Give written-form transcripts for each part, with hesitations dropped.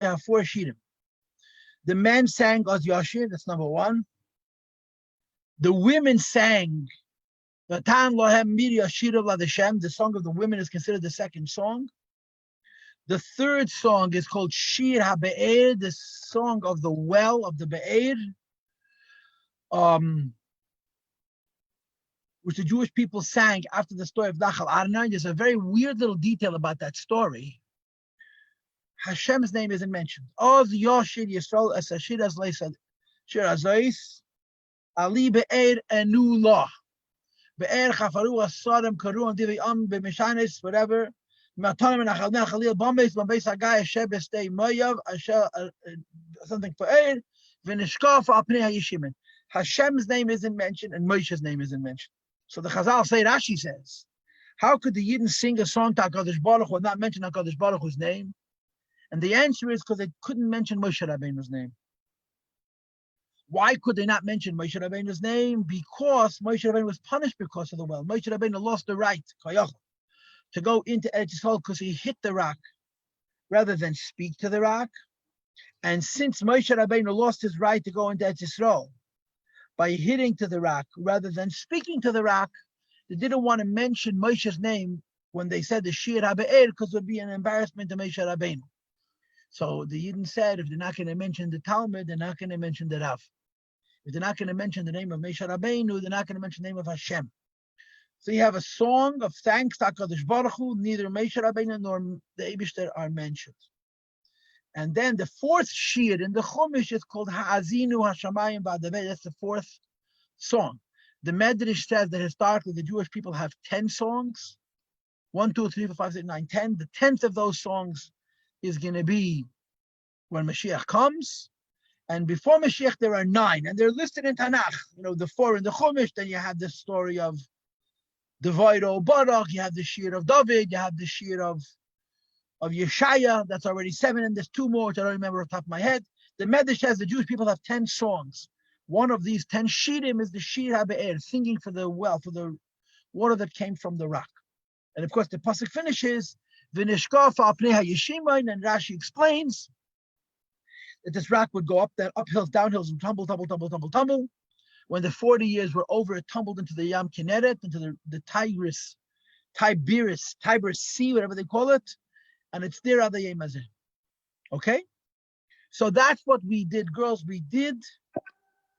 have four shirim. The men sang Oz Yashir, that's number one. The women sang the song of the women is considered the second song. The third song is called Shir HaBe'er, the song of the well of the Be'er, which the Jewish people sang after the story of Nachal Arnon. There's a very weird little detail about that story. Hashem's name isn't mentioned. Oz Yoshir Yisrael as Ashir as Leisad Shir Azais Ali Be'er Enu Law Be'er Chafaru Asadam Karu and Divi B'Mishanis whatever Matanim and Achal Khalil Bombeis Hagai Shebes Day Mayav Asher something Be'er V'Nishkaf Apnei HaYishimin. Hashem's name isn't mentioned and Moshe's name isn't mentioned. So the Chazal say, Rashi says, how could the Yidden sing a song to HaKadosh Baruch Hu and not mention HaKadosh Baruch Hu's name? And the answer is because they couldn't mention Moshe Rabbeinu's name. Why could they not mention Moshe Rabbeinu's name? Because Moshe Rabbeinu was punished because of the well. Moshe Rabbeinu lost the right to go into Eretz Yisrael because he hit the rock rather than speak to the rock. And since Moshe Rabbeinu lost his right to go into Eretz Yisrael by hitting to the rock rather than speaking to the rock, they didn't want to mention Moshe's name when they said the Shir HaBe'er because it would be an embarrassment to Moshe Rabbeinu. So the Yidden said, if they're not going to mention the Talmud, they're not going to mention the Rav. If they're not going to mention the name of Moshe Rabbeinu, they're not going to mention the name of Hashem. So you have a song of thanks to HaKadosh Baruch Hu, neither Moshe Rabbeinu nor the Eibishter are mentioned. And then the fourth shir in the Chumash is called Ha'azinu Hashamayim Ba'adaveh. That's the fourth song. The Medrash says that historically the Jewish people have 10 songs. 1, 2, 3, 4, 5, 6, 9, 10. The 10th of those songs is going to be when Mashiach comes. And before Mashiach, there are 9. And they're listed in Tanakh. You know, the 4 in the Chumash. Then you have the story of Devairo Barak. You have the Shir of David. You have the Shir of Yeshaya. That's already 7. And there's 2 more, which I don't remember off the top of my head. The Medrash says the Jewish people have 10 songs. One of these 10 shirim is the Shir HaBe'er, singing for the well, for the water that came from the rock. And of course, the pasuk finishes, V'nishkaf Apnei HaYishimin, and Rashi explains that this rock would go up, then uphills, downhills, and tumble. When the 40 years were over, it tumbled into the Yam Kinneret, into the Tiberias Sea, whatever they call it, and it's there at the Yom Hazeh. Okay? So that's what we did, girls.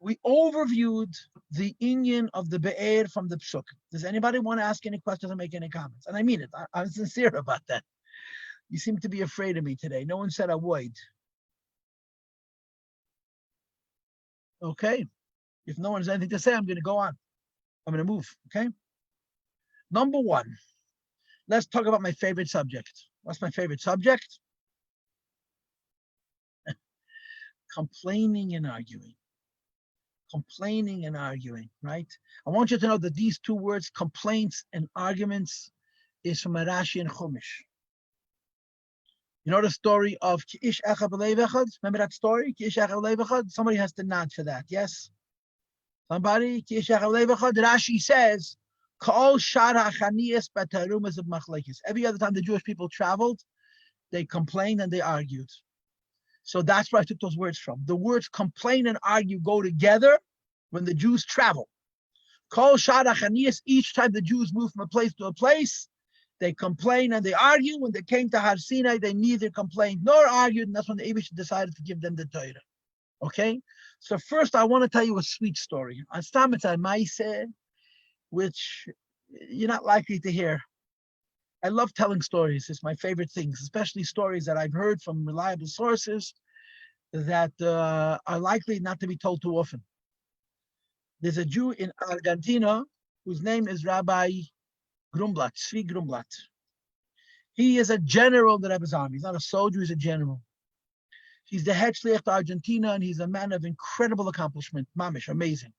We overviewed the inyan of the Be'er from the Psuk. Does anybody want to ask any questions or make any comments? And I mean it. I'm sincere about that. You seem to be afraid of me today. No one said a word. Okay. If no one has anything to say, I'm going to go on. I'm going to move. Okay. Number 1. Let's talk about my favorite subject. What's my favorite subject? Complaining and arguing. Right? I want you to know that these 2 words, complaints and arguments, is from a Rashi and Chumash. You know the story of Ki'ish Echad B'Leiv Echad? Remember that story? Ki'ish Echad B'Leiv Echad? Somebody has to nod for that, yes? Somebody? Ki'ish Echad B'Leiv Echad? Rashi says, Ka'ol Shar HaChaniyas B'Tarumas of Machlekes. Every other time the Jewish people traveled, they complained and they argued. So that's where I took those words from. The words complain and argue go together when the Jews travel. Kol Shar HaChaniyas, each time the Jews move from a place to a place, they complain and they argue. When they came to Har Sinai, they neither complained nor argued, and that's when the Eibush decided to give them the Torah. Okay? So first, I want to tell you a sweet story. On Stamitzah Maaseh, which you're not likely to hear. I love telling stories. It's my favorite things, especially stories that I've heard from reliable sources that are likely not to be told too often. There's a Jew in Argentina whose name is Rabbi Grumblat, Tzvi Grumblat. He is a general in the Rebbe's army. He's not a soldier, he's a general. He's the head shliach to Argentina, and he's a man of incredible accomplishment. Mamish, amazing.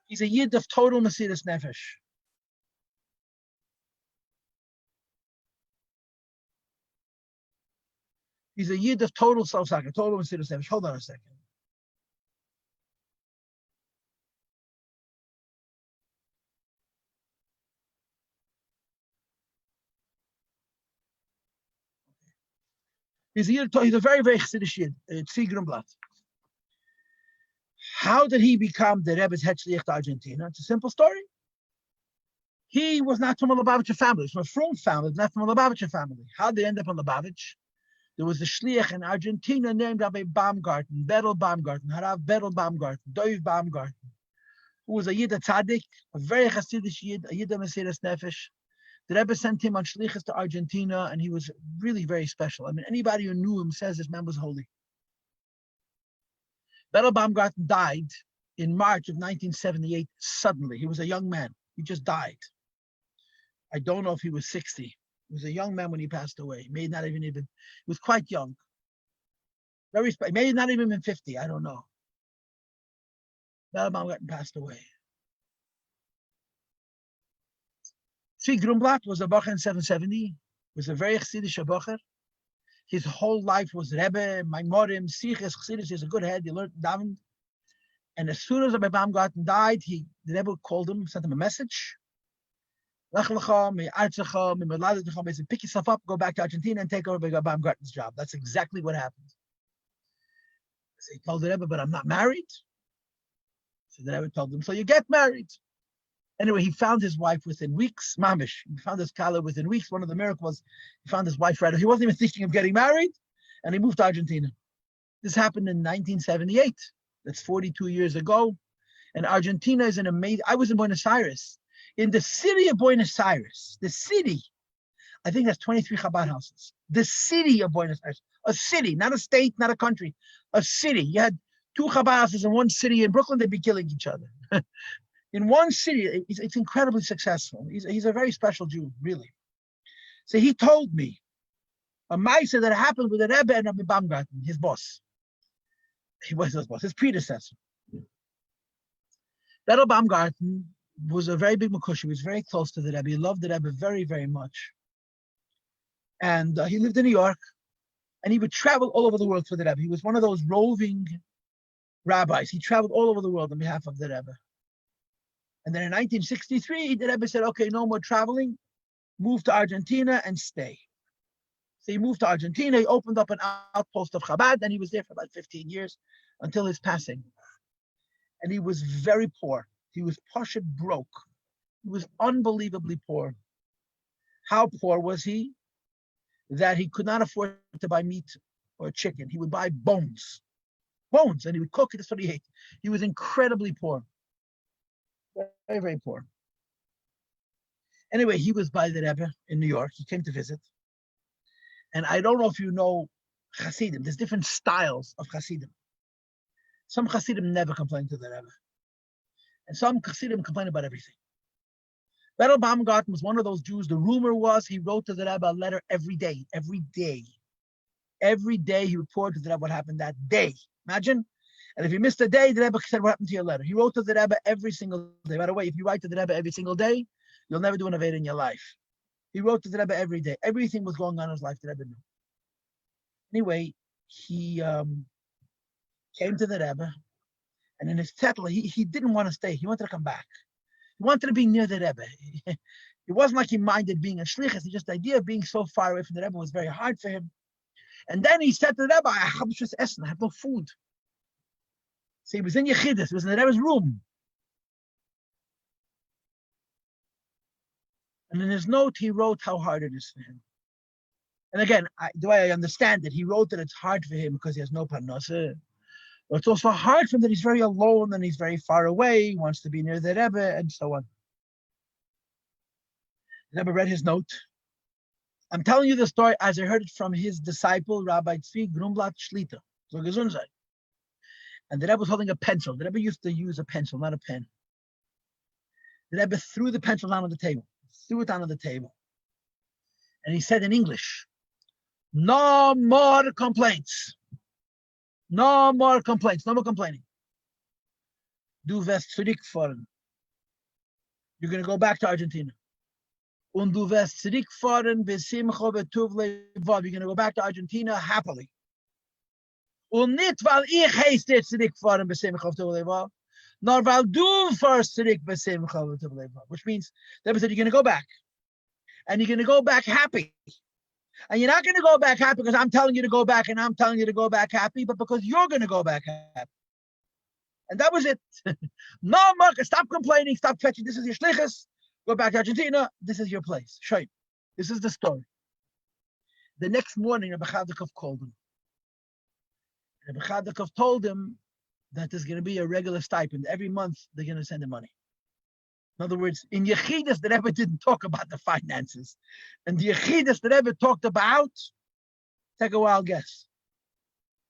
He's a yid of total Mesiras Nefesh. He's a yid of total self-sacrifice, total Mesiras Nefesh. Hold on a second. He's a very, very Chassidish Yid, Tzvi Grumblat. How did he become the Rebbe's head shliach to Argentina? It's a simple story. He was not from a Lubavitcher family. He was from a Frum family, not from a Lubavitcher family. How did he end up in Lubavitch? There was a shliach in Argentina named Rabbi Baumgarten, Berel Baumgarten, Harav Berel Baumgarten, Doiv Baumgarten, who was a Yid Tzaddik, a very Hasidish Yid, a Yid Mesiras Nefesh. The Rebbe sent him on shlichus to Argentina, and he was really very special. I mean, anybody who knew him says this man was holy. Berel Baumgarten died in March of 1978 suddenly. He was a young man. He just died. I don't know if he was 60. He was a young man when he passed away. Maybe not even, he was quite young. Maybe not even 50, I don't know. Berel Baumgarten passed away. Tzvi Grumblat was a Bacher in 770, was a very Chassidish Bacher. His whole life was Rebbe, Maimorim, Sichos, Chassidus. He's a good head. He learned daven. And as soon as Rabbi Baumgarten died, the Rebbe called him, sent him a message. Pick yourself up, go back to Argentina, and take over Rabbi Baumgarten's job. That's exactly what happened. So he told the Rebbe, but I'm not married. So the Rebbe told him, so you get married. Anyway, he found his wife within weeks. Mamish. He found his kala within weeks. One of the miracles was he found his wife right away. He wasn't even thinking of getting married, and he moved to Argentina. This happened in 1978. That's 42 years ago. And Argentina is an amazing. I was in Buenos Aires. In the city of Buenos Aires, the city, I think that's 23 Chabad houses. The city of Buenos Aires, a city, not a state, not a country, a city. You had 2 Chabad houses in one city in Brooklyn, they'd be killing each other. In one city, it's incredibly successful. He's a very special Jew, really. So he told me a ma'aseh that happened with the Rebbe and Rabbi Baumgarten, his boss. He was his boss, his predecessor. Rabbi Baumgarten was a very big Makush. He was very close to the Rebbe. He loved the Rebbe very, very much. And he lived in New York, and he would travel all over the world for the Rebbe. He was one of those roving rabbis. He traveled all over the world on behalf of the Rebbe. And then in 1963, the Rebbe said, okay, no more traveling, move to Argentina and stay. So he moved to Argentina, he opened up an outpost of Chabad, and he was there for about 15 years until his passing. And he was very poor. He was pashut broke. He was unbelievably poor. How poor was he? That he could not afford to buy meat or chicken. He would buy bones, and he would cook it. That's what he ate. He was incredibly poor. Very, very poor. Anyway, he was by the Rebbe in New York. He came to visit. And I don't know if you know Hasidim. There's different styles of Hasidim. Some Hasidim never complain to the Rebbe. And some Hasidim complain about everything. Berel Baumgarten was one of those Jews. The rumor was he wrote to the Rebbe a letter every day. Every day he reported to the Rebbe what happened that day. Imagine. And if you missed a day, the Rebbe said, what happened to your letter? He wrote to the Rebbe every single day. By the way, if you write to the Rebbe every single day, you'll never do an Aveda in your life. He wrote to the Rebbe every day. Everything was going on in his life, the Rebbe knew. Anyway, he came to the Rebbe, and in his tetzel, he didn't want to stay. He wanted to come back. He wanted to be near the Rebbe. It wasn't like he minded being a shlichus. Just the idea of being so far away from the Rebbe was very hard for him. And then he said to the Rebbe, I have no food. So he was in Yechidus, he was in the Rebbe's room. And in his note, he wrote how hard it is for him. And again, the way I understand it, he wrote that it's hard for him because he has no parnasa. But it's also hard for him that he's very alone and he's very far away, he wants to be near the Rebbe, and so on. The Rebbe read his note. I'm telling you the story as I heard it from his disciple, Rabbi Tzvi Grumblat Shlita. So Gesundheit. And the Rebbe was holding a pencil. The Rebbe used to use a pencil, not a pen. The Rebbe threw the pencil down on the table. And he said in English, no more complaints. No more complaining. Du wirst zurückfahren. You're going to go back to Argentina. Und du wirst zurückfahren bis Simcha betuv levav. You're going to go back to Argentina happily. Und nicht, weil ich heiß dir zurückfahren bis Simcha betuv levav, nor weil du first zurück bis Simcha betuv levav. Which means, the Rebbe said, you're going to go back. And you're going to go back happy. And you're not going to go back happy because I'm telling you to go back and I'm telling you to go back happy, but because you're going to go back happy. And that was it. No, Mark, stop complaining, stop fetching. This is your Sichos. Go back to Argentina. This is your place. Show you. This is the story. The next morning, Rabbi Chadakov called him. Rabbi Chadakov told him that there's going to be a regular stipend. Every month, they're going to send him money. In other words, in Yechidus, the Rebbe didn't talk about the finances. And the Yechidus the Rebbe talked about, take a wild guess.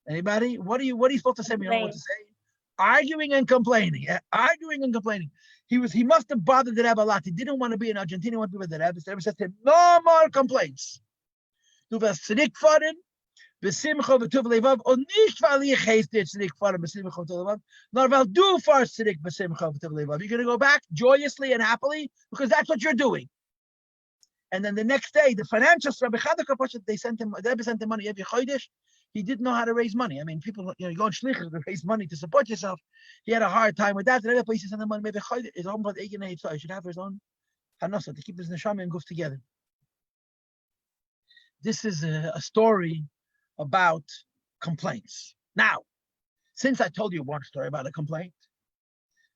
Anybody? What are you supposed to say when you don't know what to say? Arguing and complaining. Arguing and complaining. He must have bothered the Rebbe a lot. He didn't want to be in Argentina, he wanted to be with the Rebbe. So the Rebbe said to him, no more complaints. Du wirst zurückfahren, besimcha v'tuv levav, und nicht, weil ich heiße dir zurückfahren, besimcha v'tuv levav, nor weil du fährst zurück, besimcha v'tuv levav. You're going to go back joyously and happily because that's what you're doing. And then the next day, the financial Rabbi Chadakov, they sent him, the Rebbe sent him money every chodesh. He didn't know how to raise money. I mean, people, you go on shlichus to raise money to support yourself. He had a hard time with that. The Rebbe used to send him money maybe chodesh. His own about 8 and 8, so he should have his own hanasa to keep his neshama and goof together. This is a story about complaints. Now, since I told you one story about a complaint,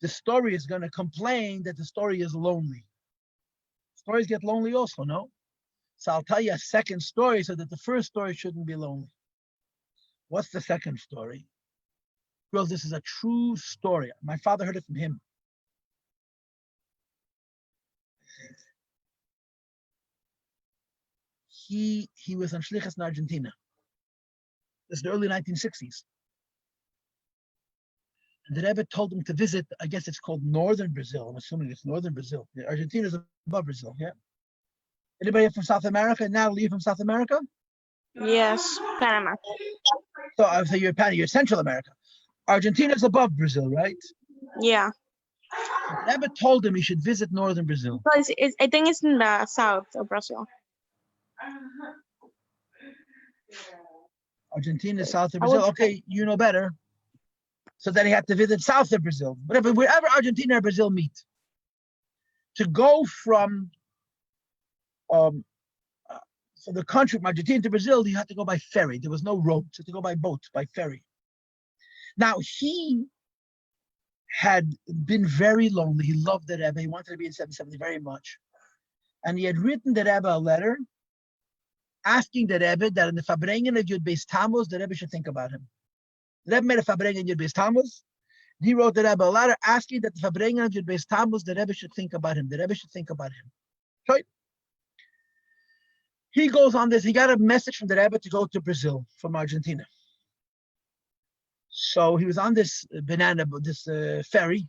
the story is going to complain that the story is lonely. Stories get lonely also, no? So I'll tell you a second story so that the first story shouldn't be lonely. What's the second story? Girls, this is a true story. My father heard it from him. He was on Shlichus in Argentina. This is the early 1960s. And the Rebbe told him to visit, I guess it's called northern Brazil. I'm assuming it's northern Brazil. Argentina is above Brazil, yeah? Anybody from South America? Natalie, you from South America? Yes, Panama. So you're Central America. Argentina is above Brazil, right? Yeah. The Rebbe told him he should visit northern Brazil. So I think it's in the south of Brazil. Argentina is south of Brazil. Okay, you know better. So then he had to visit south of Brazil. Wherever Argentina and Brazil meet. To go from the country from Argentina to Brazil, you had to go by ferry. There was no road. So you had to go by boat, by ferry. Now, he had been very lonely. He loved the Rebbe. He wanted to be in 770 very much. And he had written the Rebbe a letter asking the Rebbe that in the Farbrengen of Yud Beis Tammuz, the Rebbe should think about him. The Rebbe made a Farbrengen Yud Beis Tammuz. He wrote the Rebbe a letter asking that the Farbrengen of Yud Beis Tammuz, the Rebbe should think about him. The Rebbe should think about him. Right? He goes on this. He got a message from the Rebbe to go to Brazil from Argentina. So he was on this ferry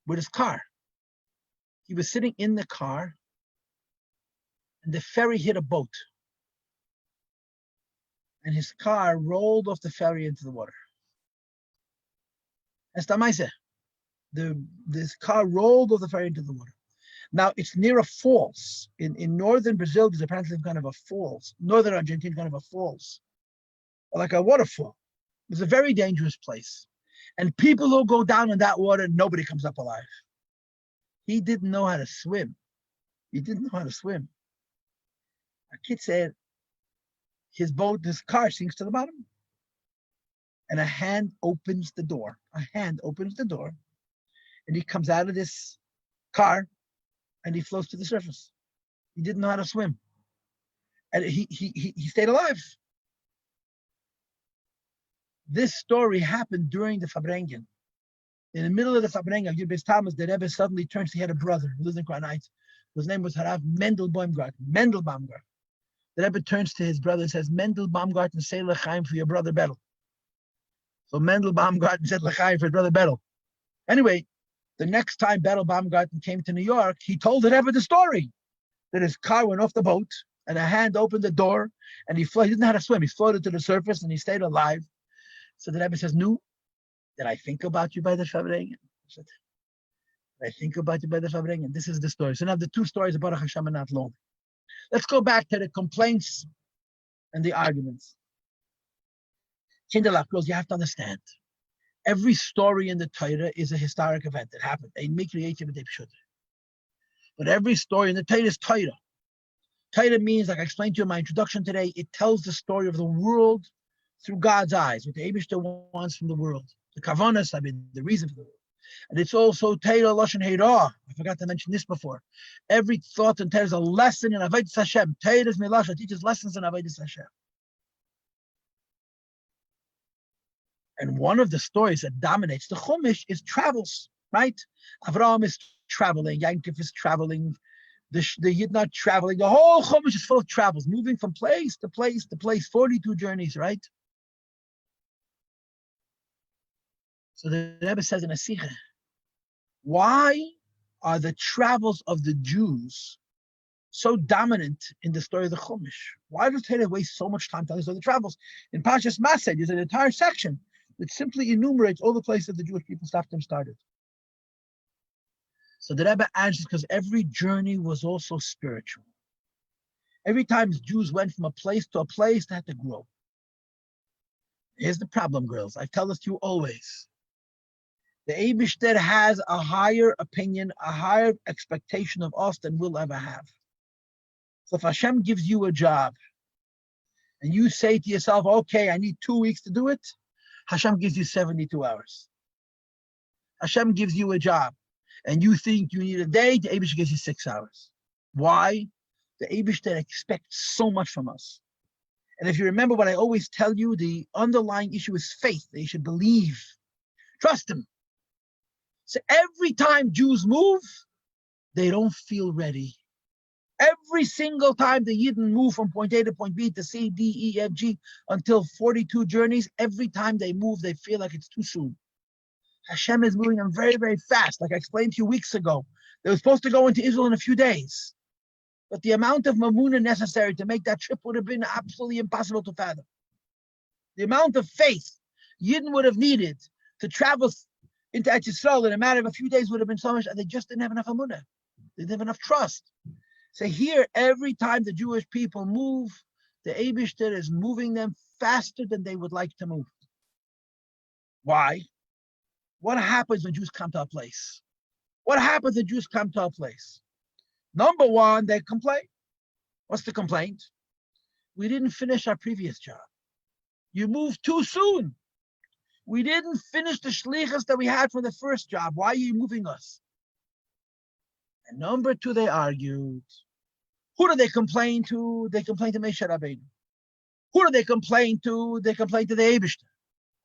with his car. He was sitting in the car, and the ferry hit a boat. And his car rolled off the ferry into the water. That's the Maisa. This car rolled off the ferry into the water. Now, it's near a falls. In northern Brazil, there's apparently kind of a falls. Northern Argentina, kind of a falls. Like a waterfall. It's a very dangerous place. And people who go down in that water, nobody comes up alive. He didn't know how to swim. He didn't know how to swim. A kid said, his car sinks to the bottom. And a hand opens the door. A hand opens the door. And he comes out of this car and he floats to the surface. He didn't know how to swim. And he stayed alive. This story happened during the Farbrengen. In the middle of the Farbrengen, Yud Beis Tammuz, the Rebbe suddenly turns, he had a brother who lived in Kranite, whose name was Harav Mendel Baumgarten. The Rebbe turns to his brother and says, Mendel Baumgarten, say l'chaim for your brother Bettel. So Mendel Baumgarten said l'chaim for his brother Bettel. Anyway, the next time Bettel Baumgarten came to New York, he told the Rebbe the story, that his car went off the boat, and a hand opened the door, and he didn't know how to swim. He floated to the surface, and he stayed alive. So the Rebbe says, "No, did I think about you by the Farbrengen?" Did I think about you by the Farbrengen? This is the story. So now the two stories about Hashem are not long. Let's go back to the complaints and the arguments. Kinderlach girls, you have to understand. Every story in the Torah is a historic event that happened. But every story in the Torah is Torah. Torah means, like I explained to you in my introduction today, it tells the story of the world through God's eyes, what the Eibishter wants from the world. The kavanas, the reason for the world. And it's also Torah Lashon Hera. I forgot to mention this before. Every thought in Torah is a lesson in Avodas Hashem. Torah is Milasha, teaches lessons in Avodas Hashem. And one of the stories that dominates the Chumash is travels, right? Avraham is traveling, Yankov is traveling, the Yidna traveling. The whole Chumash is full of travels, moving from place to place to place, 42 journeys, right? So the Rebbe says in a Sichos, why are the travels of the Jews so dominant in the story of the Chumash? Why does Torah waste so much time telling us of the travels? In Parshas Maseh, there's an entire section that simply enumerates all the places that the Jewish people stopped and started. So the Rebbe answers because every journey was also spiritual. Every time the Jews went from a place to a place, they had to grow. Here's the problem, girls. I tell this to you always. The Eibishter has a higher opinion, a higher expectation of us than we'll ever have. So if Hashem gives you a job and you say to yourself, okay, I need 2 weeks to do it, Hashem gives you 72 hours. Hashem gives you a job and you think you need a day, the Eibishter gives you 6 hours. Why? The Eibishter expects so much from us. And if you remember what I always tell you, the underlying issue is faith. They should believe. Trust him. So every time Jews move, they don't feel ready. Every single time the Yidden move from point A to point B to C, D, E, F, G until 42 journeys, every time they move, they feel like it's too soon. Hashem is moving them very, very fast. Like I explained to you weeks ago, they were supposed to go into Israel in a few days. But the amount of mamuna necessary to make that trip would have been absolutely impossible to fathom. The amount of faith Yidden would have needed to travel into Eretz Yisrael in a matter of a few days would have been so much, and they just didn't have enough amunah. They didn't have enough trust. So here, every time the Jewish people move, the Eibishter is moving them faster than they would like to move. Why? What happens when Jews come to a place? What happens when Jews come to a place? Number one, they complain. What's the complaint? We didn't finish our previous job. You moved too soon. We didn't finish the shlichus that we had for the first job. Why are you moving us? And number two, they argued. Who do they complain to? They complain to Moshe Rabbeinu. Who do they complain to? They complain to the Eibishter.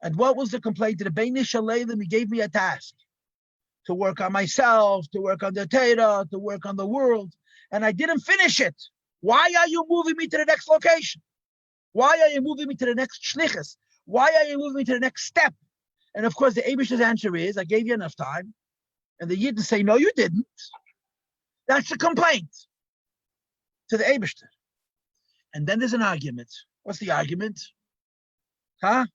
And what was the complaint? To the Beinei Shaleilim, he gave me a task to work on myself, to work on the Torah, to work on the world, and I didn't finish it. Why are you moving me to the next location? Why are you moving me to the next shlichus? Why are you moving me to the next step? And of course, the Eibishter's answer is, I gave you enough time. And the Yidden say, no, you didn't. That's the complaint to the Eibishter. And then there's an argument. What's the argument? Huh?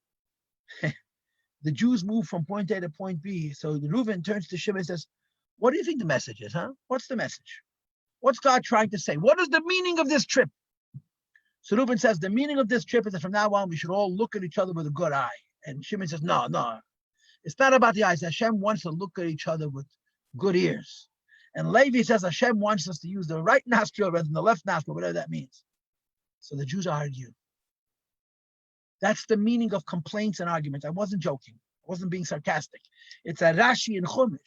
The Jews move from point A to point B. So the Reuven turns to Shimon and says, what do you think the message is, huh? What's the message? What's God trying to say? What is the meaning of this trip? So Reuven says, the meaning of this trip is that from now on, we should all look at each other with a good eye. And Shimon says, no. It's not about the eyes. Hashem wants to look at each other with good ears. And Levi says Hashem wants us to use the right nostril rather than the left nostril, whatever that means. So the Jews argue. That's the meaning of complaints and arguments. I wasn't joking. I wasn't being sarcastic. It's a Rashi in Chumash.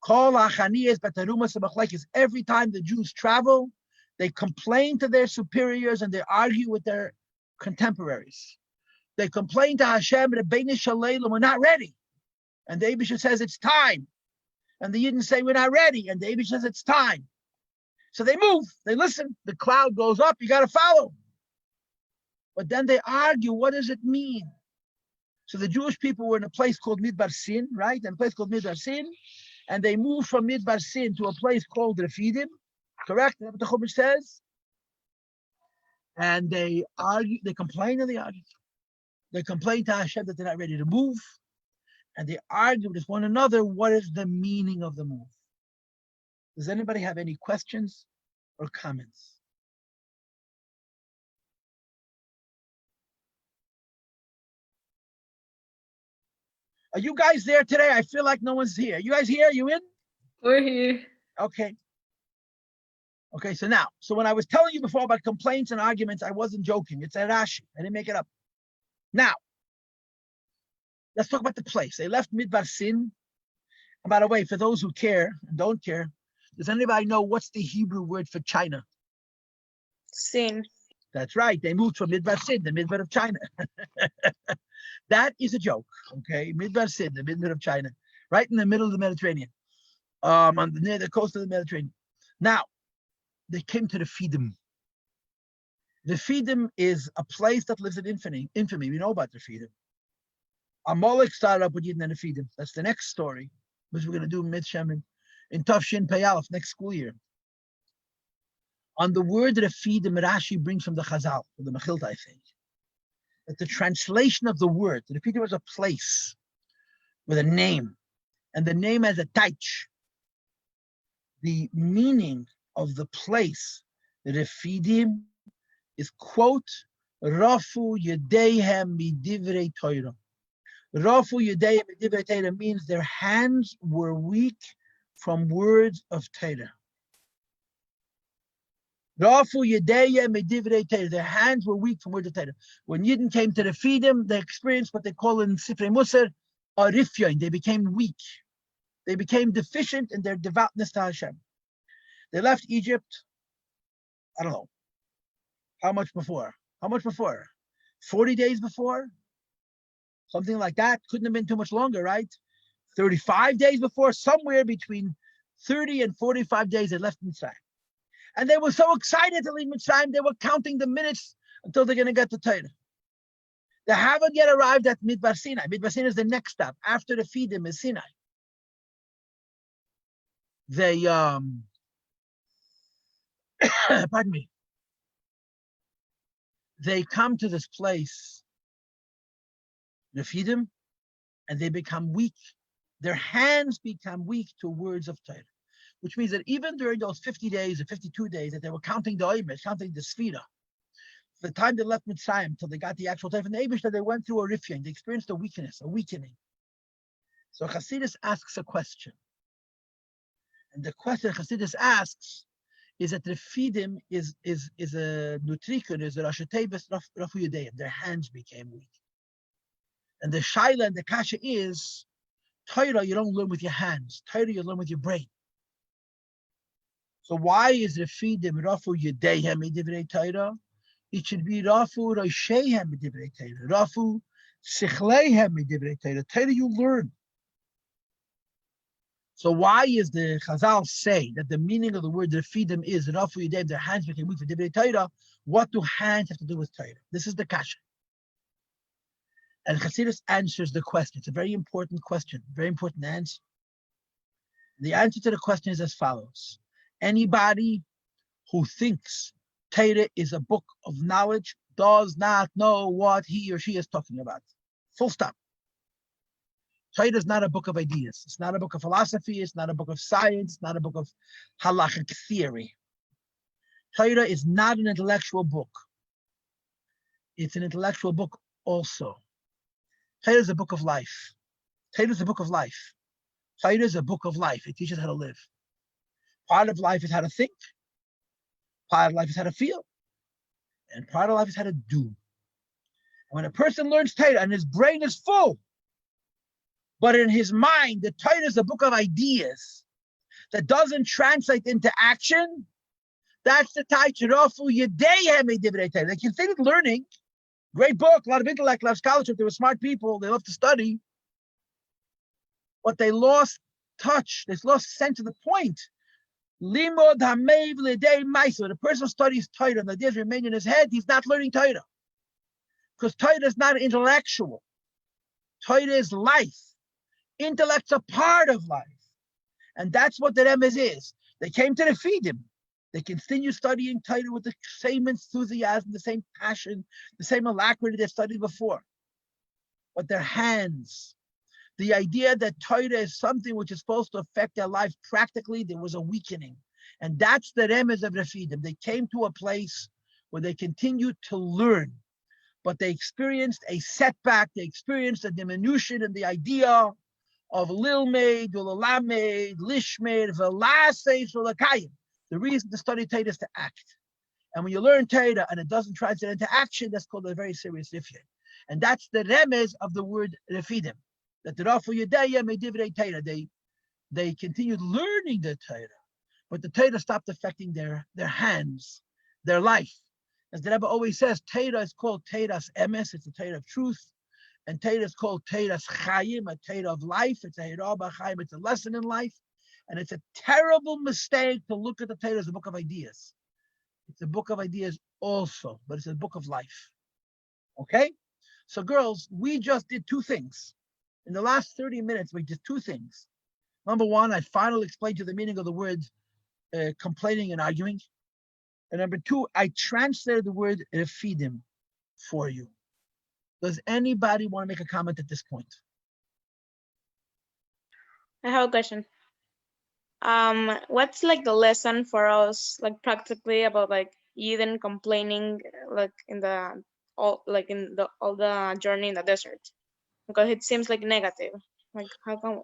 Kol ha'chaniyes b'terumas ha'machlekes. Every time the Jews travel, they complain to their superiors and they argue with their contemporaries. They complain to Hashem, Rebbeinu Shaleilim, we're not ready. And the Eibishter says it's time. And the Yidden say we're not ready. And the Eibishter says it's time. So they move, they listen. The cloud goes up, you got to follow. But then they argue, what does it mean? So the Jewish people were in a place called Midbar Sin, right? And a place called Midbar Sin. And they moved from Midbar Sin to a place called Refidim. Correct? That's what the Chumash says. And they argue, they complain and they argue. They complain to Hashem that they're not ready to move. And they argue with one another, what is the meaning of the move? Does anybody have any questions or comments? Are you guys there today? I feel like no one's here. You guys here? You in? We're here. Okay. Okay, so when I was telling you before about complaints and arguments, I wasn't joking. It's a Rashi. I didn't make it up. Now, let's talk about the place. They left Midbar Sin. And by the way, for those who care and don't care, does anybody know what's the Hebrew word for China? Sin. That's right. They moved from Midbar Sin, the Midbar of China. That is a joke. Okay, Midbar Sin, the Midbar of China, right in the middle of the Mediterranean, near the coast of the Mediterranean. Now, they came to the Fidim. The Fidim is a place that lives in infamy. We know about the Fidim. Amalek started up with Yidden and the Fidim. That's the next story, which we're going to do in Tafshin Peyalef next school year. On the word that the Fidim, Rashi brings from the Chazal, from the Mechilta, I think, that the translation of the word, that the Fidim was a place with a name, and the name has a taich. The meaning of the place, the Refidim, is, quote, Rafu Yedeihem Midivrei Torah. Rafu Yedeihem Midivrei Torah means their hands were weak from words of Torah. Rafu Yedeihem Midivrei Torah. Their hands were weak from words of Torah. When Yidden came to the Fidim, they experienced what they call in Sifrei Musar, Arifyain. They became weak. They became deficient in their devoutness to Hashem. They left Egypt, I don't know, how much before? 40 days before? Something like that. Couldn't have been too much longer, right? 35 days before, somewhere between 30 and 45 days they left Mitzrayim. And they were so excited to leave Mitzrayim, they were counting the minutes until they're going to get to Torah. They haven't yet arrived at Midbar Sinai. Midbar Sinai is the next stop. After the Fidim is Sinai. They, pardon me. They come to this place, the Fidim, and they become weak. Their hands become weak to words of Torah, which means that even during those 50 days or 52 days that they were counting the Oimesh, counting the Sfira, the time they left Mitzrayim until they got the actual Torah from the Eibush, that they went through a rifying, they experienced a weakness, a weakening. So Chassidus asks a question. And the question Chassidus asks is that the Fidim is a nutrikun, is a Rashatebes Rafu Yudeim. Their hands became weak. And the Shaila and the Kasha is, Torah you don't learn with your hands. Torah you learn with your brain. So why is the Fidim Rafu Yudeim Midivrei Torah? It should be Rafu Rosheihem Midivrei Torah. Rafu Sichleihem Midivrei Torah. Torah you learn. So why is the Chazal say that the meaning of the word Refidim is Rafu Yudeim, their hands became weak for Divrei Torah? What do hands have to do with Torah? This is the kasha. And Chassidus answers the question. It's a very important question, very important answer. The answer to the question is as follows. Anybody who thinks Torah is a book of knowledge does not know what he or she is talking about. Full stop. Torah is not a book of ideas. It's not a book of philosophy. It's not a book of science. It's not a book of halachic theory. Torah is not an intellectual book. It's an intellectual book also. Torah is a book of life. Torah is a book of life. Torah is a book of life. It teaches how to live. Part of life is how to think. Part of life is how to feel. And part of life is how to do. And when a person learns Torah and his brain is full, but in his mind, the Torah is a book of ideas that doesn't translate into action, that's the Ta'ichirafu Yedeihem Divrei Torah. They continued learning. Great book, a lot of intellect, a lot of scholarship. They were smart people. They loved to study. But they lost touch. They lost sense of the point. Limod Hameiv L'Dei Ma'aseh. When a person studies Torah and the ideas remain in his head, he's not learning Torah. Because Torah is not intellectual. Torah is life. Intellect's a part of life. And that's what the Remez is. They came to the Fidim. They continue studying Torah with the same enthusiasm, the same passion, the same alacrity they studied before. But their hands, the idea that Torah is something which is supposed to affect their life practically, there was a weakening. And that's the Remez of the Fidim. They came to a place where they continued to learn, but they experienced a setback. They experienced a diminution in the idea of Lilmaid, Ulalamed, Lishmaid, Velasei, Sulakayim. The reason to study Torah is to act. And when you learn Torah and it doesn't translate into action, that's called a very serious rifyah. And that's the remez of the word refidim. That the Rafu Yedeya may divrei Torah. They continued learning the Torah, but the Torah stopped affecting their hands, their life. As the Rebbe always says, Torah is called Torah's emes, it's a Torah of truth. And Torah is called Torah's chayim, a Torah of life. It's a Hirabah chayim, it's a lesson in life. And it's a terrible mistake to look at the Torah as a book of ideas. It's a book of ideas also, but it's a book of life. Okay? So girls, we just did two things. In the last 30 minutes, we did two things. Number one, I finally explained to you the meaning of the word complaining and arguing. And number two, I translated the word refidim for you. Does anybody want to make a comment at this point? I have a question. What's like the lesson for us, like practically about like Eden complaining, like in the all the journey in the desert? Because it seems like negative. Like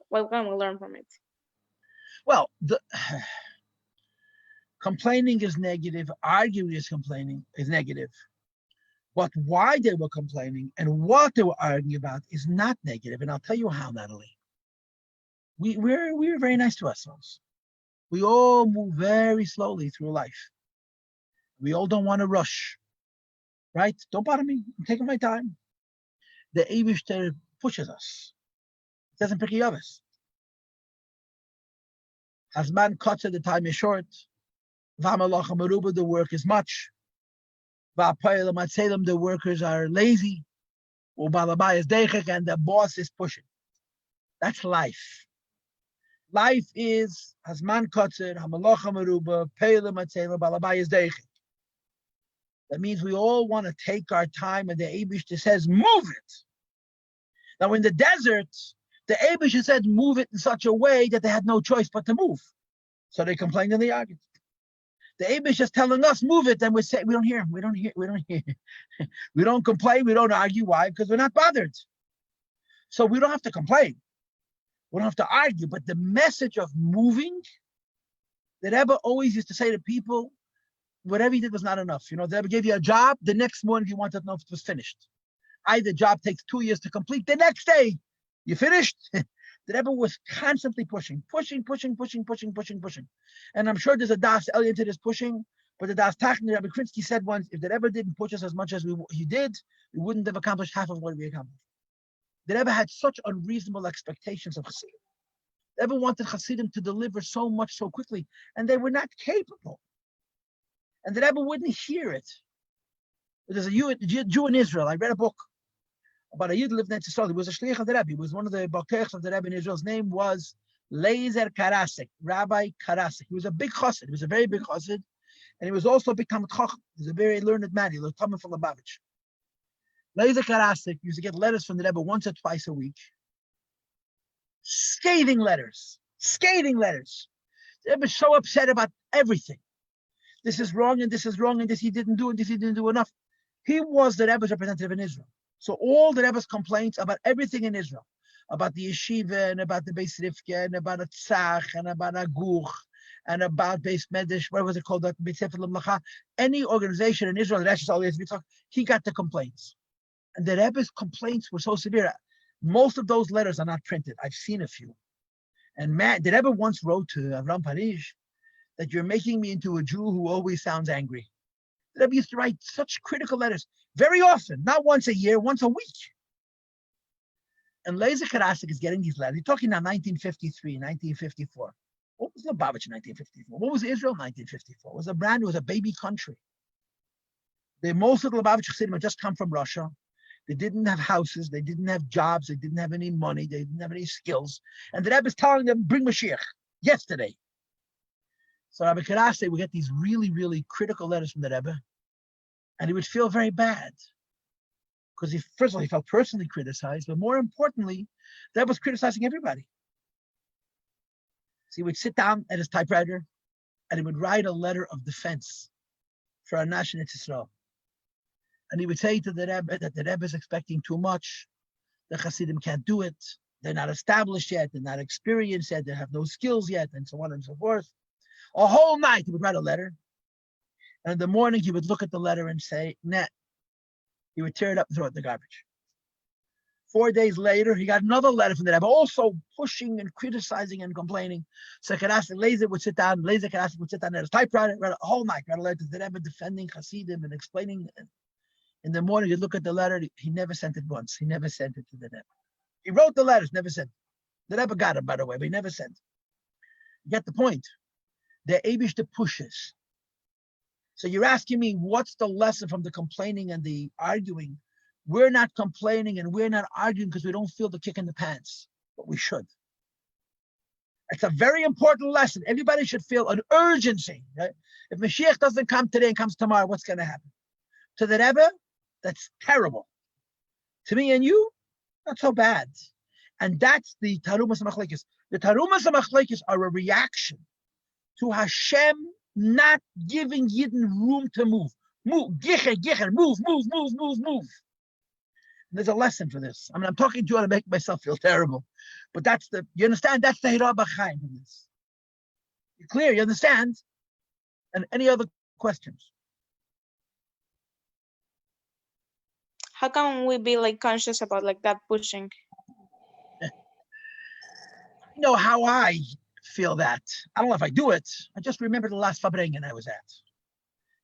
what can we learn from it? Well, the complaining is negative, arguing is negative. But why they were complaining and what they were arguing about is not negative. And I'll tell you how, Natalie. We're very nice to ourselves. We all move very slowly through life. We all don't want to rush, right? Don't bother me. I'm taking my time. The Eibishter pushes us. It doesn't pick of us. Hazman cuts at the time is short. The work is much. The workers are lazy. And the boss is pushing. That's life. Life is Hazman Kotzer, Hamalacha Meruba, Peila Matzela, Balabai is Deichet. That means we all want to take our time, and the Eibishter says, move it. Now in the desert, the Eibishter said, move it in such a way that they had no choice but to move. So they complained and they argued. The Eibishter is telling us, move it, and we say, we don't hear him. We don't hear. We don't complain, we don't argue. Why? Because we're not bothered. So we don't have to complain. We don't have to argue, but the message of moving, the Rebbe always used to say to people, whatever you did was not enough. The Rebbe gave you a job, the next morning you wanted to know if it was finished. Either job takes 2 years to complete, the next day, you finished? The Rebbe was constantly pushing. And I'm sure there's a Das Elyon to this pushing, but the Das Tachner, Rabbi Krinsky said once, if the Rebbe didn't push us as much as he did, we wouldn't have accomplished half of what we accomplished. The Rebbe had such unreasonable expectations of Hasidim. The Rebbe wanted Hasidim to deliver so much so quickly, and they were not capable. And the Rebbe wouldn't hear it. There's a Jew in Israel. I read a book about a Yid who lived in Israel. He was a shliach of the Rebbe. He was one of the bakers of the Rebbe in Israel. His name was Leizer Karasik, Rabbi Karasik. He was a big chassid. He was a very big chassid, and he was also a big Talmid Chacham. He was a very learned man. He was Talmid from Lubavitch. Leizer Karasik used to get letters from the Rebbe once or twice a week. Scathing letters. The Rebbe was so upset about everything. This is wrong, and this is wrong, and this he didn't do, and this he didn't do enough. He was the Rebbe's representative in Israel. So all the Rebbe's complaints about everything in Israel, about the yeshiva, and about the Beis Rivka, and about a tzach, and about Aguch, and about Beis Medrash, what was it called? Beis Sefer L'Mlacha. Any organization in Israel that actually he got the complaints. And the Rebbe's complaints were so severe. Most of those letters are not printed. I've seen a few. And the Rebbe once wrote to Avram Parish that you're making me into a Jew who always sounds angry. The Rebbe used to write such critical letters very often, not once a year, once a week. And Leizer Karasik is getting these letters. You're talking now 1953, 1954. What was Lubavitch in 1954? What was Israel in 1954? It was a baby country. Most of the Lubavitch Chassidim had just come from Russia. They didn't have houses. They didn't have jobs. They didn't have any money. They didn't have any skills. And the Rebbe is telling them, bring Mashiach yesterday. So Rabbi Karasik would get these really, really critical letters from the Rebbe, and he would feel very bad. Because first of all, he felt personally criticized, but more importantly, the Rebbe was criticizing everybody. So he would sit down at his typewriter, and he would write a letter of defense for our nation in Israel. And he would say to the Rebbe that the Rebbe is expecting too much. The Hasidim can't do it. They're not established yet. They're not experienced yet. They have no skills yet, and so on and so forth. A whole night he would write a letter. And in the morning he would look at the letter and say, nah. He would tear it up and throw it in the garbage. 4 days later, he got another letter from the Rebbe, also pushing and criticizing and complaining. So Laser would sit down, Laser Karasik would sit down at his typewriter, read a whole night, read a letter to the Rebbe defending Hasidim and explaining. In the morning, he'd look at the letter. He never sent it once. He never sent it to the Rebbe. He wrote the letters, never sent it. The Rebbe got it, by the way, but he never sent it. You get the point. The Eibishter pushes. So you're asking me, what's the lesson from the complaining and the arguing? We're not complaining and we're not arguing because we don't feel the kick in the pants, but we should. It's a very important lesson. Everybody should feel an urgency. Right? If Mashiach doesn't come today and comes tomorrow, what's going to happen? To the Rebbe, that's terrible. To me and you, not so bad. And that's the Tarumas HaMachlekes. The Tarumas HaMachlekes are a reaction to Hashem not giving Yidden room to move. Move, gicher, move. And there's a lesson for this. I mean, I'm talking to you to make myself feel terrible. But that's you understand? That's the Hirah B'chaim in this. You clear? You understand? And any other questions? How can we be like conscious about like that pushing? You know how I feel that. I don't know if I do it. I just remember the last Fabrengen I was at.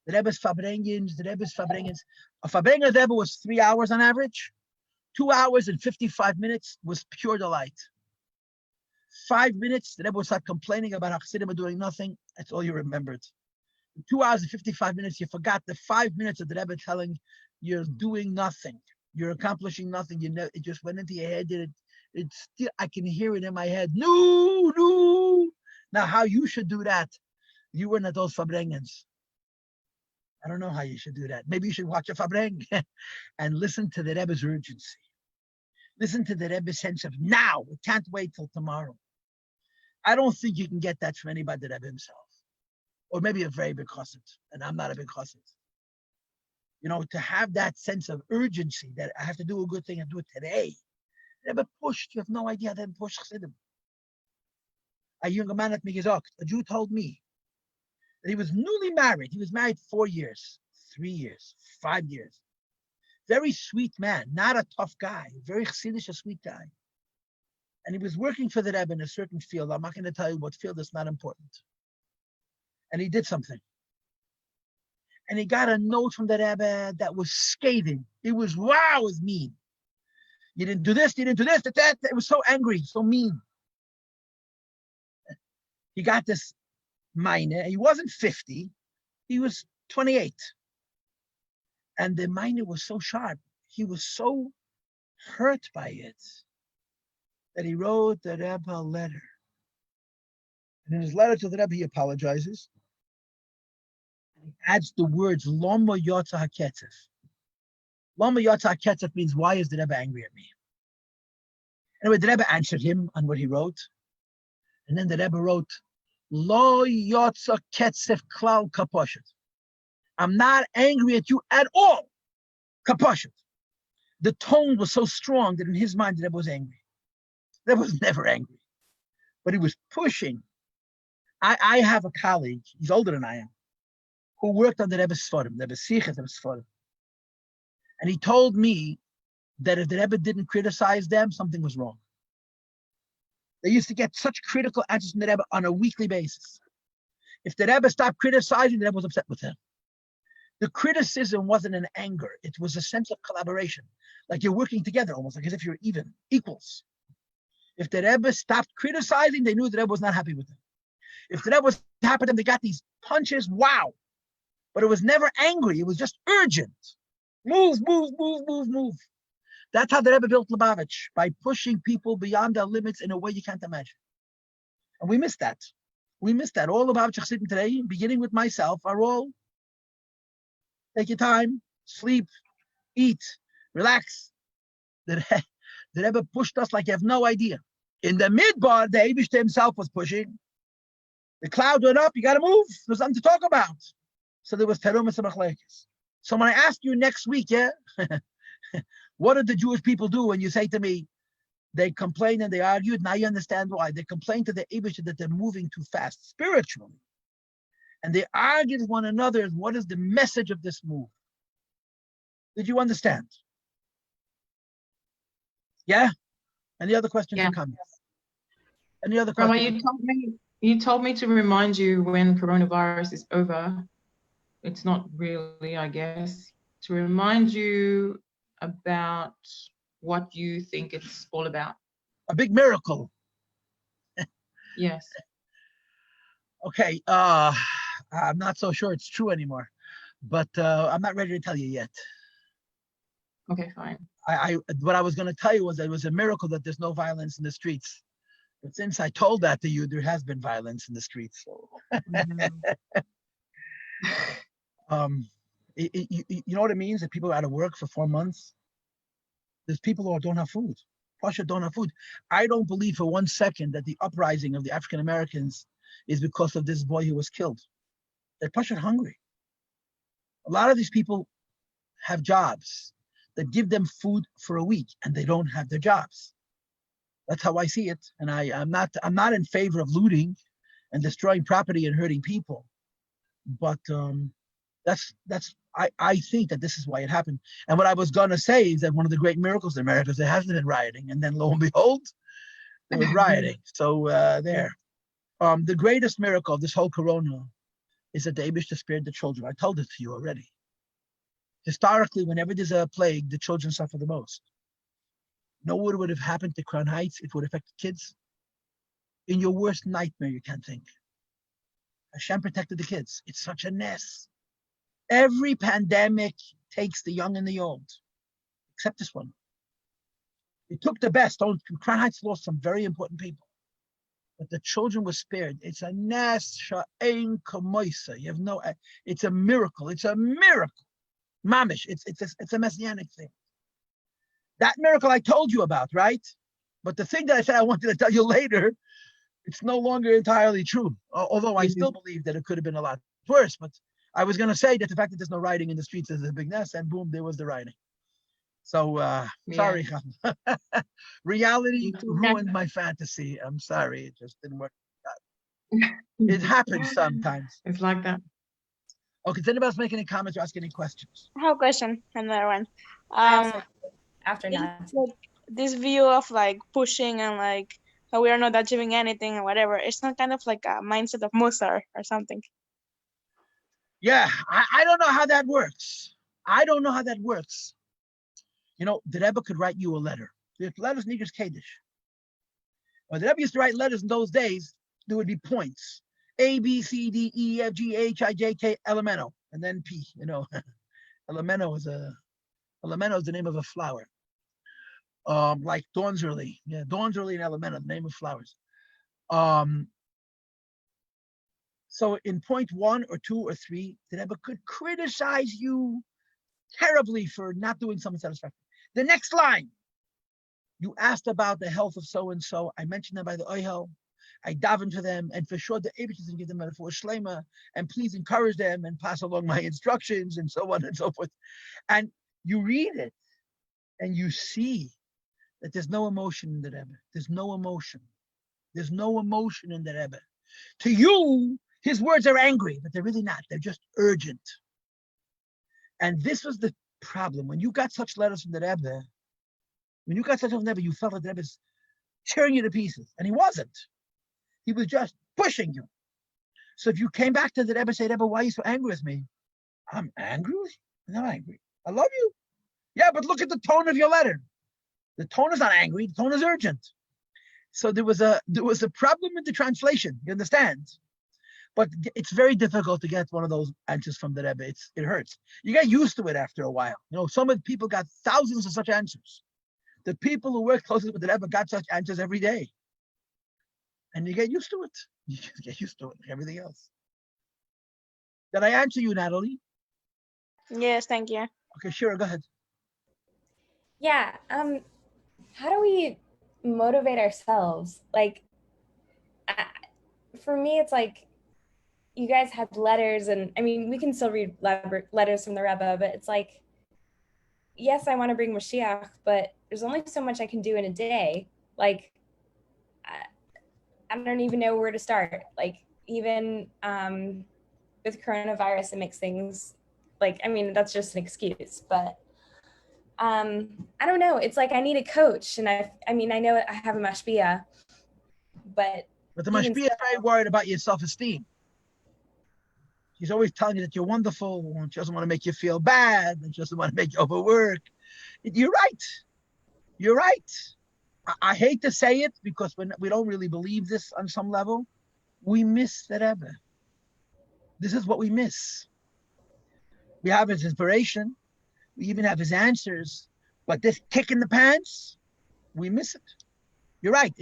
The Rebbe's Fabrengens. A Fabrengen Rebbe was 3 hours on average. 2 hours and 55 minutes was pure delight. 5 minutes, the Rebbe would start complaining about how Chassidim are doing nothing. That's all you remembered. In 2 hours and 55 minutes, you forgot the 5 minutes of the Rebbe telling you're doing nothing. You're accomplishing nothing. It just went into your head. It's still, I can hear it in my head. No. Now, how you should do that? You weren't at those Fabrengens. I don't know how you should do that. Maybe you should watch a Fabreng and listen to the Rebbe's urgency. Listen to the Rebbe's sense of now. We can't wait till tomorrow. I don't think you can get that from anybody but the Rebbe himself. Or maybe a very big chassid, and I'm not a big chassid. You know, to have that sense of urgency that I have to do a good thing and do it today. Rebbe pushed. You have no idea that pushed chassidim. A younger man at me gesagt, a Jew told me that he was newly married. He was married 4 years, 3 years, 5 years. Very sweet man, not a tough guy, very chassidish, a sweet guy. And he was working for the Rebbe in a certain field. I'm not going to tell you what field, it's not important. And he did something. And he got a note from the Rebbe that was scathing. It was, wow, it was mean. You didn't do this, that. It was so angry, so mean. He got this minor. He wasn't 50. He was 28. And the minor was so sharp. He was so hurt by it that he wrote the Rebbe a letter. And in his letter to the Rebbe, he apologizes. And he adds the words, Lama Yotza HaKetzef. Lama Yotza HaKetzef means, why is the Rebbe angry at me? Anyway, the Rebbe answered him on what he wrote. And then the Rebbe wrote, Lo Yotza Ketzef Klal Kaposhet. I'm not angry at you at all. Kaposhet. The tone was so strong that in his mind, the Rebbe was angry. The Rebbe was never angry. But he was pushing. I have a colleague, he's older than I am, who worked on the Rebbe's Sfarim, the Rebbe's Sichos, the Rebbe's Sfarim. And he told me that if the Rebbe didn't criticize them, something was wrong. They used to get such critical answers from the Rebbe on a weekly basis. If the Rebbe stopped criticizing, the Rebbe was upset with them. The criticism wasn't an anger. It was a sense of collaboration. Like you're working together, almost like as if you're even, equals. If the Rebbe stopped criticizing, they knew the Rebbe was not happy with them. If the Rebbe was happy with them, they got these punches, wow. But it was never angry. It was just urgent. Move. That's how the Rebbe built Lubavitch, by pushing people beyond their limits in a way you can't imagine. And we miss that. All Lubavitch Chassidim today, beginning with myself, are all take your time, sleep, eat, relax. The Rebbe pushed us like you have no idea. In the midbar, the Eibishter himself was pushing. The cloud went up, you got to move. There's something to talk about. So there was Terumas HaMachlekes. So when I ask you next week, what did the Jewish people do? When you say to me, they complained and they argued, now you understand why. They complained to the Eibishter that they're moving too fast, spiritually. And they argued with one another, what is the message of this move? Did you understand? Yeah? Any other questions or comments? Any other Rabbi, questions? you told me to remind you when coronavirus is over. It's not really, I guess, to remind you about what you think it's all about. A big miracle. Yes. Okay, I'm not so sure it's true anymore, but I'm not ready to tell you yet. Okay, fine. What I was going to tell you was that it was a miracle that there's no violence in the streets. But since I told that to you, there has been violence in the streets. So, you know what it means that people are out of work for 4 months? There's people who don't have food. Russia don't have food. I don't believe for 1 second that the uprising of the African Americans is because of this boy who was killed. They're Russia hungry. A lot of these people have jobs that give them food for a week, and they don't have their jobs. That's how I see it. And I'm not in favor of looting and destroying property and hurting people. But I think that this is why it happened. And what I was gonna say is that one of the great miracles in America is there hasn't been rioting, and then lo and behold, there was rioting. So there. The greatest miracle of this whole corona is that the Abishta spared the children. I told it to you already. Historically, whenever there's a plague, the children suffer the most. Know what would have happened to Crown Heights? It would affect kids. In your worst nightmare, you can't think. Hashem protected the kids. It's such a mess. Every pandemic takes the young and the old, except this one. It took the best. Crown Heights lost some very important people, but the children were spared. It's a nes sha'ein kamoisa. You have no. It's a miracle. It's a miracle. Mamish. It's a messianic thing. That miracle I told you about, right? But the thing that I said I wanted to tell you later, it's no longer entirely true. Although I still believe that it could have been a lot worse. But I was going to say that the fact that there's no rioting in the streets is a big mess, and boom, there was the rioting. So sorry, reality ruined my fantasy. I'm sorry, it just didn't work. It happens sometimes. It's like that. Okay, does anybody else make any comments or ask any questions? I have a question, another one. After that, Like, this view of like pushing and like we are not achieving anything or whatever, it's not kind of like a mindset of Musar or something. Yeah, I don't know how that works. I don't know how that works. You know, the Rebbe could write you a letter. If letters need just Kaddish. When the Rebbe used to write letters in those days, there would be points. A, B, C, D, E, F, G, H, I, J, K, Elemento, and then P, you know. Elemento is the name of a flower. Like Dawn's-early. Yeah, Dawn's-early and Elemento, the name of flowers. So in point 1 or 2 or 3, the Rebbe could criticize you terribly for not doing something satisfactory. The next line, you asked about the health of so-and-so. I mentioned them by the Ohel. I daven for them, and for sure the Eibush is going to give them a refuah shlema, and please encourage them and pass along my instructions and so on and so forth. And you read it, and you see that there's no emotion in the Rebbe. There's no emotion. There's no emotion in the Rebbe. To you, his words are angry, but they're really not. They're just urgent. And this was the problem. When you got such letters from the Rebbe, you felt that the Rebbe's tearing you to pieces. And he wasn't. He was just pushing you. So if you came back to the Rebbe and said, Rebbe, why are you so angry with me? I'm angry with you? I'm not angry. I love you. Yeah, but look at the tone of your letter. The tone is not angry. The tone is urgent. So there was a problem with the translation. You understand? But it's very difficult to get one of those answers from the Rebbe. It hurts. You get used to it after a while. You know, some of the people got thousands of such answers. The people who work closely with the Rebbe got such answers every day. And you get used to it. You just get used to it like everything else. Did I answer you, Natalie? Yes, thank you. Okay, sure, go ahead. yeah. How do we motivate ourselves? Like, for me, it's like you guys had letters, and I mean, we can still read letters from the Rebbe, but it's like, yes, I want to bring Mashiach, but there's only so much I can do in a day. Like, I don't even know where to start. Like, even with coronavirus, it makes things like, I mean, that's just an excuse, but I don't know. It's like I need a coach, and I know I have a mashpia, but the mashpia is very worried about your self-esteem. She's always telling you that you're wonderful, and she doesn't want to make you feel bad, and she doesn't want to make you overwork. You're right. You're right. I hate to say it because we don't really believe this on some level. We miss the Rebbe. This is what we miss. We have his inspiration. We even have his answers. But this kick in the pants, we miss it. You're right.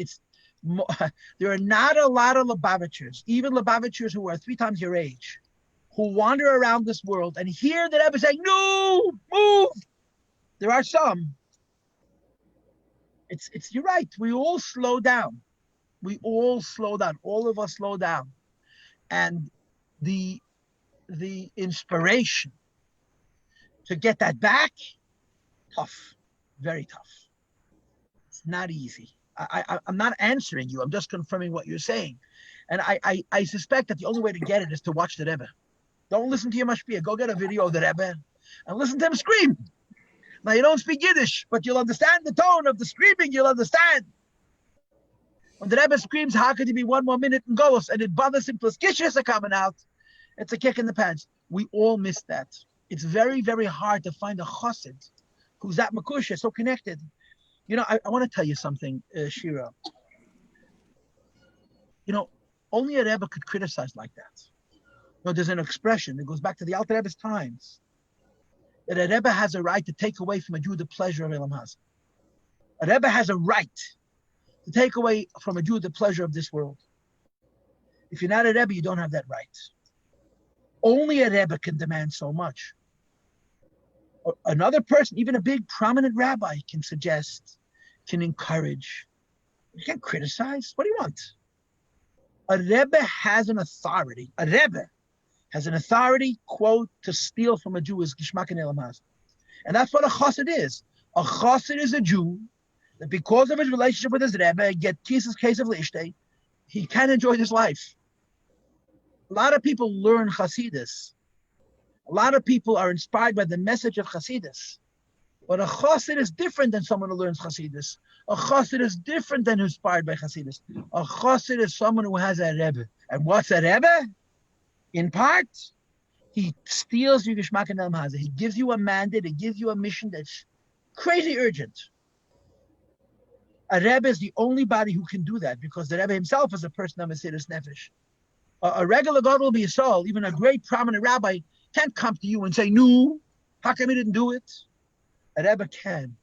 There are not a lot of Lubavitchers, even Lubavitchers who are 3 times your age, who wander around this world and hear the Rebbe saying, no, move. There are some. You're right. We all slow down. We all slow down. All of us slow down. And the inspiration to get that back, tough, very tough. It's not easy. I'm not answering you. I'm just confirming what you're saying. And I suspect that the only way to get it is to watch the Rebbe. Don't listen to your mashpia. Go get a video of the Rebbe and listen to him scream. Now, you don't speak Yiddish, but you'll understand the tone of the screaming. You'll understand. When the Rebbe screams, how could he be 1 more minute and goes, and it bothers him plus kishes are coming out, it's a kick in the pants. We all miss that. It's very, very hard to find a chassid who's that makusha, so connected. You know, I want to tell you something, Shira. You know, only a Rebbe could criticize like that. No, there's an expression that goes back to the Alter Rebbe's times, that a Rebbe has a right to take away from a Jew the pleasure of Elam Hazeh. A Rebbe has a right to take away from a Jew the pleasure of this world. If you're not a Rebbe, you don't have that right. Only a Rebbe can demand so much. Another person, even a big prominent rabbi, can suggest, can encourage. You can't criticize. What do you want? A Rebbe has an authority. A Rebbe has an authority, quote, to steal from a Jew is Gishmak and Elam Hazeh. And that's what a chassid is. A chassid is a Jew that because of his relationship with his Rebbe, get his case of Lishtei, he can enjoy his life. A lot of people learn Hasidus. A lot of people are inspired by the message of Hasidus. But a chassid is different than someone who learns Hasidus. A chassid is different than who's inspired by Hasidus. A chassid is someone who has a Rebbe. And what's a Rebbe? In part, he steals your Gishmak and Elam Hazeh. He gives you a mandate, he gives you a mission that's crazy urgent. A Rebbe is the only body who can do that because the Rebbe himself is a person of Mesiras Nefesh. A regular Gadol B'Yisrael, even a great prominent rabbi, can't come to you and say, no, how come he didn't do it? A Rebbe can.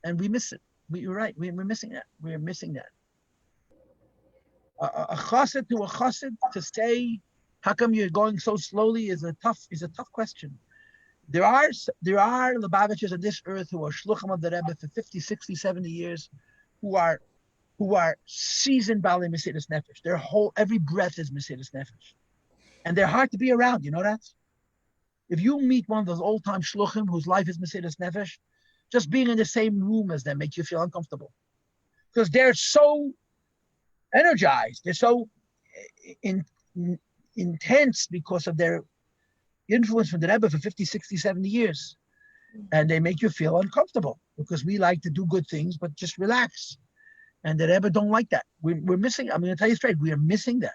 And we miss it. You're right, we're missing that. We're missing that. A chassid to a chassid to say, how come you're going so slowly is a tough question. There are Lubavitchers on this earth who are shluchim of the Rebbe for 50, 60, 70 years, who are seasoned Baalei Mesiras Nefesh. Every breath is Mesiras Nefesh. And they're hard to be around, you know that? If you meet one of those old-time shluchim whose life is Mesiras Nefesh, just being in the same room as them makes you feel uncomfortable. Because they're so energized, they're so intense because of their influence from the Rebbe for 50, 60, 70 years. And they make you feel uncomfortable because we like to do good things, but just relax. And the Rebbe don't like that. We're missing, I'm going to tell you straight, we are missing that.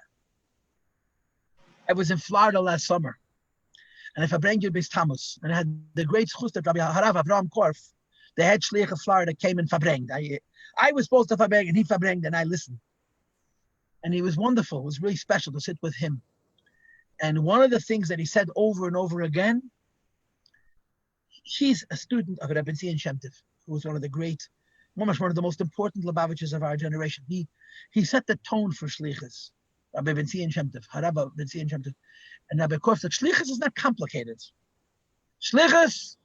I was in Florida last summer. And if I bring you Beis Tammuz, and I had the great Sichos that Rabbi Harav Avram Korf, the head shliach of Florida, came and fabrengt. I was supposed to fabrengt, and he fabrengt, and I listened. And he was wonderful. It was really special to sit with him. And one of the things that he said over and over again, he's a student of Rabbi Zion Shem Tov, who was one of the great, one of the most important Lubavitchers of our generation. He set the tone for shlichus. Rabbi Ben Zion Shem Tov, Harabba Ben Zion Shem Tov. And Rabbi Korf said, shlichus is not complicated. Shlichus,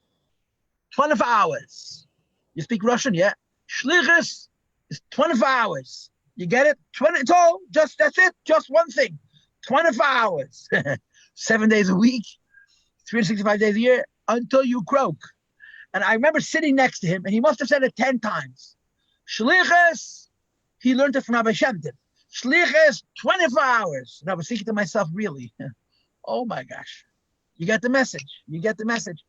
24 hours. You speak Russian, yeah? Shlichus is 24 hours. You get it? It's all, that's it, just one thing. 24 hours, 7 days a week, 365 days a year, until you croak. And I remember sitting next to him, and he must have said it 10 times. Shlichus, he learned it from Rabbi Shem Tov. Shlichus, 24 hours. And I was thinking to myself, really? Oh my gosh. You get the message. You get the message.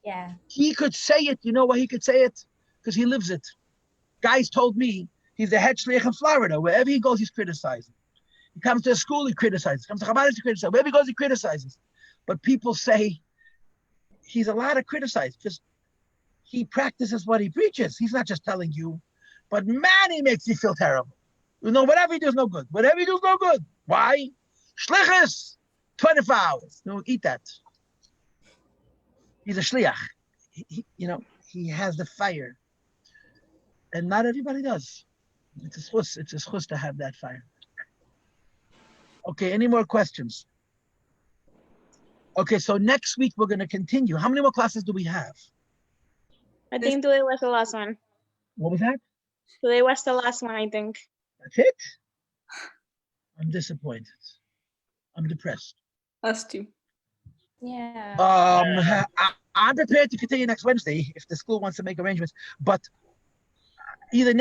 Yeah. He could say it. You know why he could say it? Because he lives it. Guys told me he's the head shliach in Florida. Wherever he goes, he's criticizing. He comes to a school, he criticizes. He comes to Chabad, he criticizes. Wherever he goes, he criticizes. But people say he's allowed to criticize because he practices what he preaches. He's not just telling you, but man, he makes you feel terrible. You know, whatever he does, no good. Whatever he does, no good. Why? Shlichus, 24 hours. No, eat that. He's a shliach. He has the fire. And not everybody does. It's a schus. It's a schus to have that fire. Okay, any more questions? Okay, so next week we're going to continue. How many more classes do we have? I think today was the last one. What was that? Today was the last one, I think. That's it? I'm disappointed. I'm depressed. Us too. Yeah. I'm prepared to continue next Wednesday if the school wants to make arrangements, but either